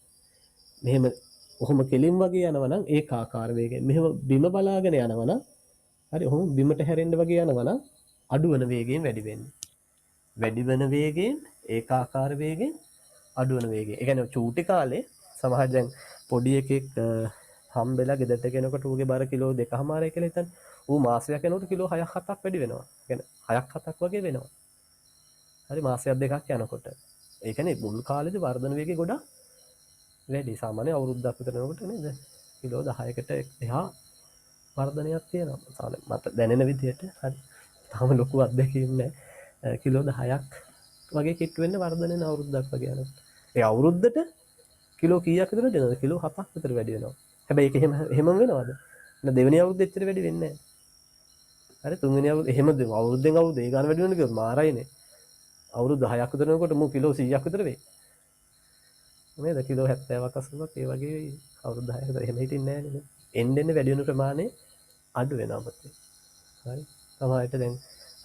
Speaker 1: මෙහෙම ඔහොම කෙලින් වගේ යනවා නම් ඒකාකාර වේගයෙන් මෙහෙම බිම බලාගෙන යනවා නම් හරි ඔහොම බිමට හැරෙන්න වගේ යනවා නම් අඩු වෙන වේගයෙන් වැඩි වෙන්නේ. වැඩි වෙන වේගයෙන් ඒකාකාර වේගයෙන් අඩු වෙන වේගයෙන්. ඒ කියන්නේ චූටි කාලේ සමහර දැන් පොඩි එකෙක් හම්බෙලා ගෙදරට ගෙනකොට ඌගේ බර කිලෝ 2කමාරයි කියලා හිතන්න. ඌ මාසයක් යනකොට කිලෝ 6ක් 7ක් වැඩි වෙනවා. يعني 6ක් 7ක් වගේ වෙනවා. හරි මාසයක් දෙකක් යනකොට. ඒ කියන්නේ මුල් කාලේදී වර්ධන වේගය ගොඩක් වැඩි. සාමාන්‍ය අවුරුද්දක් විතර යනකොට නේද? කිලෝ 10කට එහා වර්ධනයක් තියෙනවා. මට දැනෙන විදිහට හරි. තාම ලොකු අත්දැකීම් නැහැ. කිලෝ 10ක් වගේ කිට්ටු වෙන්න වර්ධනය අවුරුද්දක් වගේ යනකොට. ඒ අවුරුද්දට කිලෝ කීයක් විතර දෙනවද? කිලෝ 7ක් විතර වැඩි වෙනවා. හැබැයි ඒක එහෙමම වෙනවද? නැත්නම් දෙවෙනි අවුරුද්දේ එච්චර වැඩි වෙන්නේ නැහැ. හරි තුන්වෙනි අවුරුද්ද එහෙම අවුරුද්දෙන් අවුරුද්ද ඒ ගන්න වැඩි වෙන කිව්වොත් මාරයිනේ. අවුරුදු 6ක් විතර යනකොට මු කිලෝ 100ක් විතර වෙයි. නේද? කිලෝ 70ක් 80ක් ඒ වගේ අවුරුදු 10ක් විතර එහෙම හිටින්නේ නැහැ නේද? එන්න වැඩි වෙන ප්‍රමාණය අඩු වෙනවා පුතේ. හරි. සමහරවිට දැන්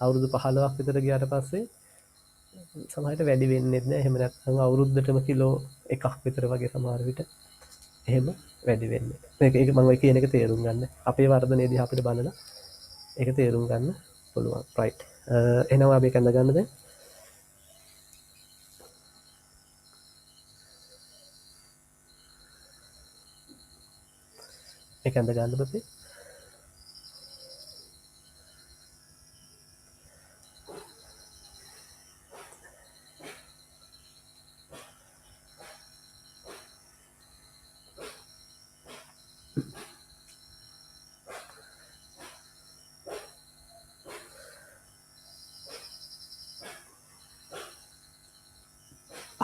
Speaker 1: අවුරුදු 15ක් විතර ගියාට පස්සේ සමහරවිට වැඩි වෙන්නේ නැහැ. එහෙම නැත්නම් අවුරුද්දටම කිලෝ 1ක් විතර වගේ සමහර විට එහෙම වැඩි වෙන්නේ. මේක මම ඔය කියන එක තේරුම් ගන්න. අපේ වර්ධනයේ දිහා අපිට බලලා ඒක තේරුම් ගන්න පුළුවන්. රයිට්. එහෙනම් අපි කඳ ගන්න දැන්. ඒක කඳ ගන්න පුතේ.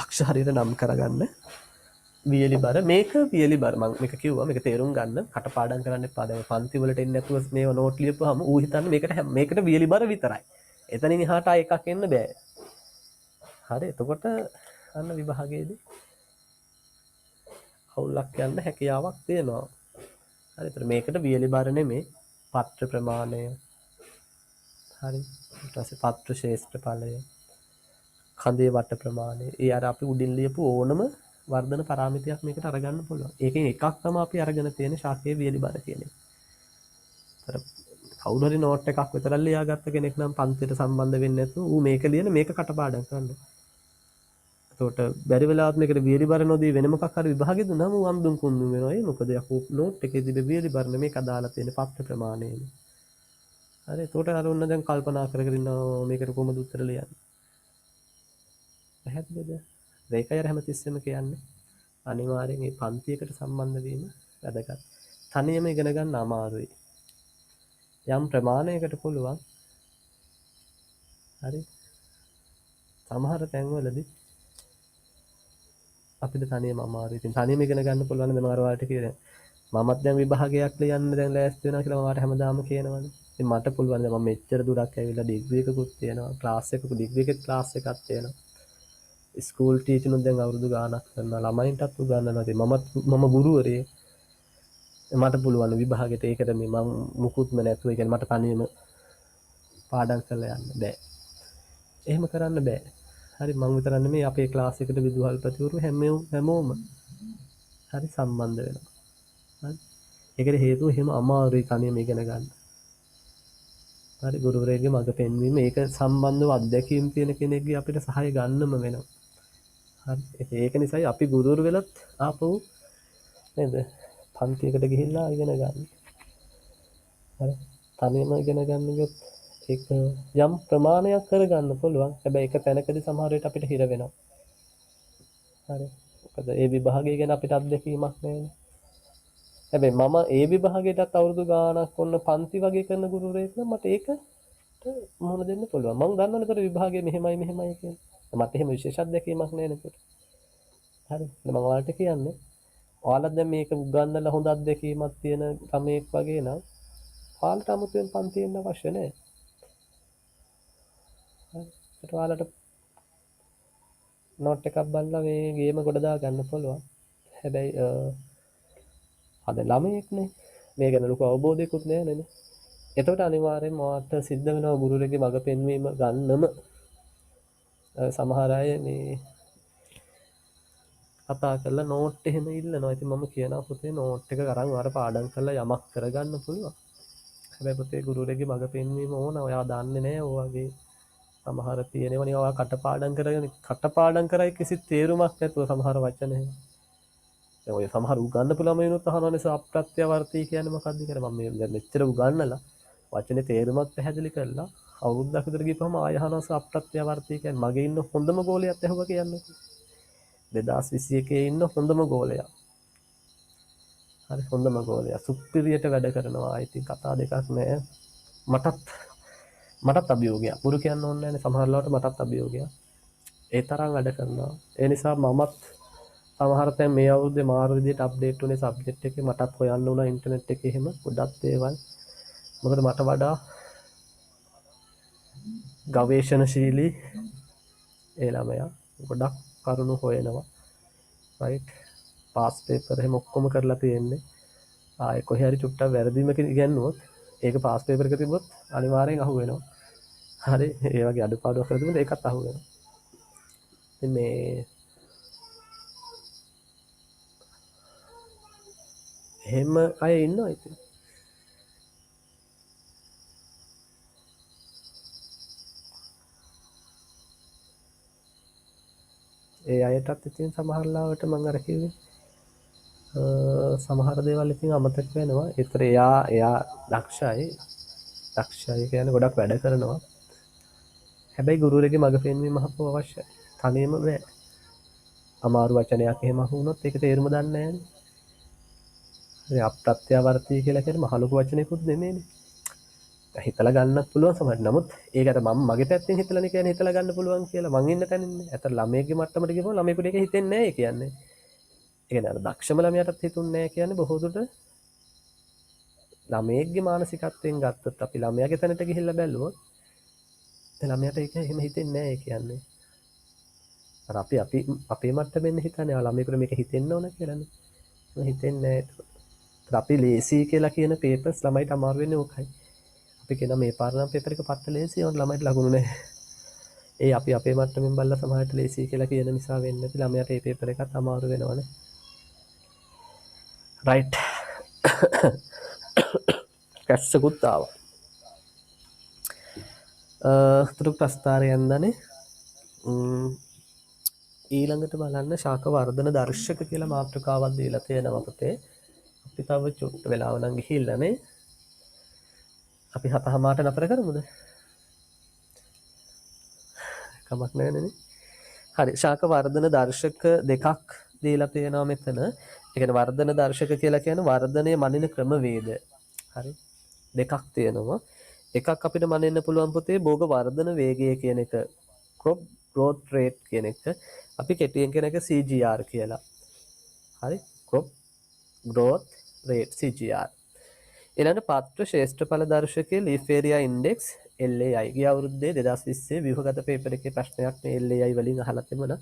Speaker 1: අක්ෂර හරියට නම් කරගන්න. වියලි බර මේක වියලි බර මම මේක කිව්වා මේක තේරුම් ගන්න කටපාඩම් කරන්න එපා. දැන් පන්ති වලට එන්නේ නැතුව මේව නෝට් ලියපුවාම ඌ හිතන්නේ මේකට වියලි බර විතරයි. එතනින් එහාට එකක් එන්න බෑ. හරි එතකොට අන්න විභාගයේදී අවුලක් යන්න හැකියාවක් තියෙනවා. හරි එතකොට මේකට වියලි බර නෙමේ පත්‍ර ප්‍රමාණය. හරි ඊට පස්සේ පත්‍ර ශේෂ්ඨඵලය කඳේ වට ප්‍රමාණය. ඒ අර අපි උඩින් ලියපු ඕනම වර්ධන පාරාමිතියක් මේකට අරගන්න පුළුවන්. ඒකෙන් එකක් තමයි අපි අරගෙන තියෙන ශාකයේ වියලි බර කියන එක. අර කවුරු හරි නෝට් එකක් විතරක් ලියාගත්ත කෙනෙක් නම් පන්තියට සම්බන්ධ වෙන්නේ නැතුව ඌ මේක ලියන මේක කටපාඩම් කරන්න. එතකොට බැරි වෙලාවත් මේකට වියලි බර නොදී වෙන මොකක් හරි විභාගෙ දුන්නාම ඌ අම්දුම් කුම්දුම් වෙනවා. ඒ මොකද යකෝ නෝට් එකේ තිබෙ වියලි බර මේක අදාලා තියෙන පත්‍ර ප්‍රමාණයනේ. හරි එතකොට අර ඔන්න දැන් කල්පනා කර කර ඉන්නවා මේකට කොහොමද උත්තර ලියන්නේ. පැහැදිලිද? ඒකයි අර හැමතිස්සෙම කියන්නේ අනිවාර්යෙන් මේ පන්තියකට සම්බන්ධ වීම වැදගත්. තනියම ඉගෙන ගන්න අමාරුයි. යම් ප්‍රමාණයකට පුළුවන්. හරි. සමහර තැන්වලදී අපිට තනියම අමාරුයි. ඉතින් තනියම ඉගෙන ගන්න පුළුවන් නම් මම ඔයාලට කියන්නේ මමත් දැන් විභාගයක් ලියන්න දැන් ලෑස්ති වෙනවා කියලා මම ඔයාලට හැමදාම කියනවනේ. ඉතින් මට පුළුවන් දැන් මම මෙච්චර දුරක් ඇවිල්ලා ඩිග්‍රී එකකුත් තියෙනවා. ක්ලාස් එකක ඩිග්‍රී එකේ ක්ලාස් එකක් තියෙනවා. ස්කූල් ටීචර්නුත් දැන් අවුරුදු ගාණක් කරනවා ළමයින්ටත් උගන්වනවා. ඉතින් මම ගුරුවරයෙක්. මට පුළුවන් විභාගෙට ඒකට මේ මම මුකුත්ම නැතුව ඒ කියන්නේ මට තනියම පාඩම් කරලා යන්න බෑ. එහෙම කරන්න බෑ. හරි මම විතර නෙමෙයි අපේ ක්ලාස් එකට විදුහල්පතිවරු හැමෝම හරි සම්බන්ධ වෙනවා. හරි. ඒකට හේතුව එහෙම අමාරුයි තනියම ඉගෙන ගන්න. හරි ගුරුවරයෙක්ගේ මඟ පෙන්වීම ඒක සම්බන්ධව අත්දැකීම් තියෙන කෙනෙක්ගේ අපිට සහාය ගන්නම වෙනවා. හරි ඒක නිසායි අපි ගුරුවරු වෙලත් ආපහු නේද පන්තියකට ගිහිල්ලා ඉගෙන ගන්න. හරි තනියම ඉගෙන ගන්න ගියොත් ඒක යම් ප්‍රමාණයක් කරගන්න පුළුවන්. හැබැයි ඒක තැනකදී සමහර විට අපිට හිර වෙනවා. හරි. මොකද ඒ විභාගය ගැන අපිට අත්දැකීමක් නැහැ. හැබැයි මම ඒ විභාගයටත් අවුරුදු ගාණක් ඔන්න පන්ති වගේ කරන ගුරුවරයෙක් නම් මට ඒකට මුහුණ දෙන්න පුළුවන්. මම දන්නවනේ ඒතර විභාගය මෙහෙමයි කියලා. මට එහෙම විශේෂ අත්දැකීමක් නැහැ නේද? හරි. මම ඔයාලට කියන්නේ ඔයාලා දැන් මේක උගන්වලා හොඳ අත්දැකීමක් තියෙන ළමයෙක් වගේ නම් ඔයාලට 아무තෙන් පන්ති එන්න අවශ්‍ය නැහැ. හරි. ඒකට ඔයාලට නෝට් එකක් බලලා මේ ගේම ගොඩ දා ගන්න පුළුවන්. හැබැයි අද ළමයෙක්නේ මේ ගැන ලොකු අවබෝධයක්වත් නැහැ නේද? එතකොට අනිවාර්යෙන්ම ඔයාලට සිද්ධ වෙනවා ගුරුවරයෙක්ගේ මඟ පෙන්වීම ගන්නම. සමහර අය මේ කතා කරලා නෝට් එහෙම ඉල්ලනවා. ඉතින් මම කියනවා පුතේ නෝට් එක අරන් ඔයාලා පාඩම් කරලා යමක් කරගන්න පුළුවන්. හැබැයි පුතේ ගුරුවරයෙක්ගේ මඟ පෙන්වීම ඕන. ඔයා දන්නේ නැහැ ඔයගේ සමහර තියෙනවනේ ඔයා කටපාඩම් කරයි කිසි තේරුමක් නැතුව සමහර වචන එහෙම. දැන් ඔය සමහර උගන්න පුළුවන් වෙනුත් අහනවනේ අප්‍රත්‍යවර්තී කියන්නේ මොකක්ද කියලා. මම මේ දැන් මෙච්චර උගන්නලා වචනේ තේරුමක් පැහැදිලි කරලා අවුරුද්දක් විතර ගිහපම ආය අහනවා අප්‍රත්‍යවර්තී කියන්නේ මගේ ඉන්න හොඳම ගෝලයක් ඇහුවා කියන්නේ. 2021 ඉන්න හොඳම ගෝලයා. හරි හොඳම ගෝලයා. සුපිරියට වැඩ කරනවා. ඉතින් කතා දෙකක් නෑ. මටත් අභියෝගයක්. පුරු කියන්න ඕනේ නෑනේ. සමහර ලාවට මටත් අභියෝගයක්. ඒ තරම් වැඩ කරනවා. ඒ නිසා මමත් සමහර තැන් මේ අවුරුද්දේ මාරු විදිහට අප්ඩේට් වුණේ සබ්ජෙක්ට් එකේ මටත් හොයන්න උනා ඉන්ටර්නෙට් එකේ එහෙම ගොඩක් දේවල්. මොකද මට වඩා ගවේෂණශීලී ඒ ළමයා ගොඩක් කරුණු හොයනවා. රයිට් පාස් පේපර් එහෙම ඔක්කොම කරලා තියෙන්නේ. ආයේ කොහේ හරි චුට්ටක් වැරදීමක ඉගෙනුවොත් ඒක පාස් පේපර් එක තිබ්බොත් අනිවාර්යෙන් අහු වෙනවා. හරි ඒ වගේ අඩුපාඩුවක් කරලා තිබුණොත් ඒකත් අහු වෙනවා. ඉතින් මේ එහෙම අය ඉන්නවා ඉතින්. ඒ අයටත් ඉතින් සමහර ලාවට මම අර කිව්වේ සමහර දේවල් ඉතින් අමතක වෙනවා. ඒතර එයා දක්ෂයි කියන්නේ ගොඩක් වැඩ කරනවා. හැබැයි ගුරුවරයෙක්ගේ මඟ පෙන්වීම අවශ්‍යයි. තනියම බෑ. අමාරු වචනයක් එහෙම අහුනොත් ඒක තේරුම දන්නේ නැහැනේ. ඒ අප්‍රත්‍යවර්තී කියලා කියන්නේ මහ ලොකු වචනයක්වත් නෙමෙයිනේ. හිතලා ගන්නත් පුළුවන් සමහරට. නමුත් ඒකට මම මගේ පැත්තෙන් හිතලානේ කියන්නේ හිතලා ගන්න පුළුවන් කියලා. මං ඉන්න තැනින්නේ. අතර ළමයේගේ මට්ටමට ගිහම ළමයෙකුට ඒක හිතෙන්නේ නැහැ ඒ කියන්නේ. ඒ කියන්නේ අර දක්ෂම ළමයාටත් හිතුන්නේ නැහැ කියන්නේ බොහෝ දුරට ළමයේගේ මානසිකත්වයෙන් ගත්තොත් අපි ළමයාගේ තැනට ගිහිල්ලා බැලුවොත් ඒ ළමයාට ඒක එහෙම හිතෙන්නේ නැහැ ඒ කියන්නේ. අර අපි අපේ මට්ටමෙන් හිතන්නේ ළමයෙකුට මේක හිතෙන්න ඕන කියලානේ. ඒක හිතෙන්නේ නැහැ. අපි ලේසි කියලා කියන පේපර්ස් ළමයිට අමාරු වෙන්නේ ඕකයි. අපි කියන මේ පාර නම් පේපර් එක පත්ත ලේසි ඕන ළමයිට ලකුණු නැහැ. ඒ අපි අපේ මට්ටමින් බලලා සමහරට ලේසි කියලා කියන නිසා වෙන්නේ නැති ළමයාට මේ පේපර් එකත් අමාරු වෙනවනේ. රයිට්. කැස්සකුත් ආවා. තුරු ප්‍රස්ථාරයන් දනේ. ඊළඟට බලන්න ශාක වර්ධන දර්ශක කියලා මාතෘකාවක් දීලා තියෙනවා පුතේ. අපි තව චුට්ට වෙලාව නම් ගිහිල්ලානේ. අපි 7:00ට නතර කරමුද? කමක් නැහැ නේ. හරි ශාක වර්ධන දර්ශක දෙකක් දීලා තියෙනවා මෙතන. ඒ කියන්නේ වර්ධන දර්ශක කියලා කියන්නේ වර්ධනයේ මනින ක්‍රමවේද. හරි. දෙකක් තියෙනවා. එකක් අපිට මනින්න පුළුවන් පුතේ භෝග වර්ධන වේගය කියන එක. crop growth rate කියන එක. අපි කෙටියෙන් කියන එක CGR කියලා. හරි. crop growth rate CGR. ඊළඟ පත්‍ර ශ්‍රේෂ්ඨඵල දර්ශකයේ leaf area index LAI ගිය අවුරුද්දේ 2020 ව්‍යුහගත පේපර් එකේ ප්‍රශ්නයක් මේ LAI වලින් අහලා තිබුණා.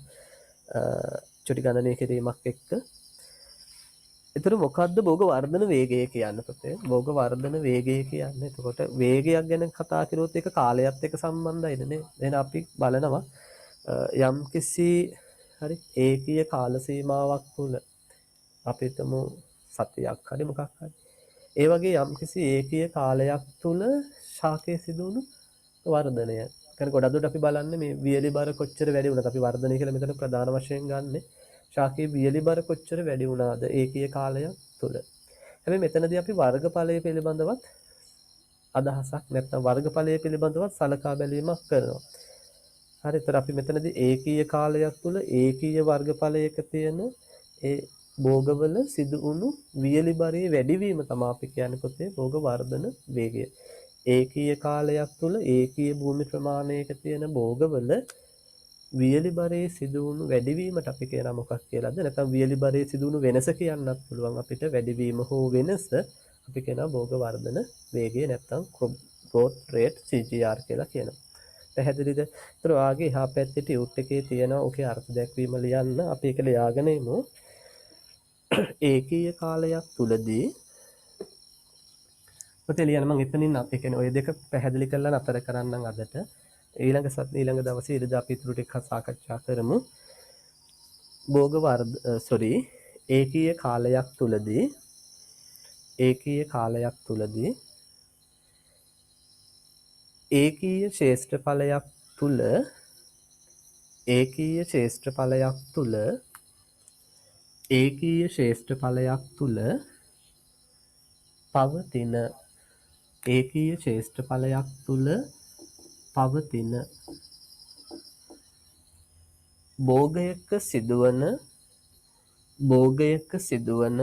Speaker 1: චුටි ගණනය කිරීමක් එක්ක එතකොට මොකද්ද භෝග වර්ධන වේගය කියන්නේ පුතේ? භෝග වර්ධන වේගය කියන්නේ එතකොට වේගයක් ගැන කතා කරොත් ඒක කාලයත් එක්ක සම්බන්ධයිද නේ? එහෙනම් අපි බලනවා යම්කිසි හරි ඒකීය කාල සීමාවක් තුළ අපි හිතමු සතියක් හරි මොකක් හරි. ඒ වගේ යම්කිසි ඒකීය කාලයක් තුළ ශාකයේ සිදුවුණු වර්ධනය. කියන්නේ ගොඩක් දුරට අපි බලන්නේ මේ වියලි බර කොච්චර වැඩි වුණත් අපි වර්ධනය කියලා මෙතන ප්‍රධාන වශයෙන් ගන්නෙ ශාකයේ වියලි බර කොච්චර වැඩි වුණාද ඒකීය කාලයක් තුළ. හැබැයි මෙතනදී අපි වර්ගඵලය පිළිබඳවත් අදහසක් නැත්නම් වර්ගඵලය පිළිබඳවත් සලකා බැලීමක් කරනවා. හරි. ඒතර අපි මෙතනදී ඒකීය කාලයක් තුළ ඒකීය වර්ගඵලයක තියෙන ඒ භෝගවල සිදු වුණු වියලි බරේ වැඩිවීම තමයි අපි කියන්නේ පොතේ භෝග වර්ධන වේගය. ඒකීය කාලයක් තුළ ඒකීය භූමි ප්‍රමාණයක තියෙන භෝගවල වියලි බරේ සිදු වුණු වැඩිවීමට අපි කියනවා මොකක් කියලාද? නැත්නම් වියලි බරේ සිදු වුණු වෙනස කියන්නත් පුළුවන් අපිට වැඩිවීම හෝ වෙනස අපි කියනවා භෝග වර්ධන වේගය නැත්නම් growth rate CGR කියලා කියනවා. පැහැදිලිද? ඒතර වාගේ එහා පැත්තේ ටියුට් එකේ තියෙනවා ඔකේ අර්ථ දැක්වීම ලියන්න අපි ඒක ලියාගෙන ඉමු. ඒකීය කාලයක් තුලදී ඔතේ ලියන්න මම එතනින් ඒ කියන්නේ ඔය දෙක පැහැදිලි කරලා නතර කරන්නම් අදට. ඊළඟ දවසේ ඉරිදා අපි ඊටු ටික සාකච්ඡා කරමු. ඒකීය කාලයක් තුලදී ඒකීය ශේෂ්ඨඵලයක් තුල පවතින භෝගයක සිදුවන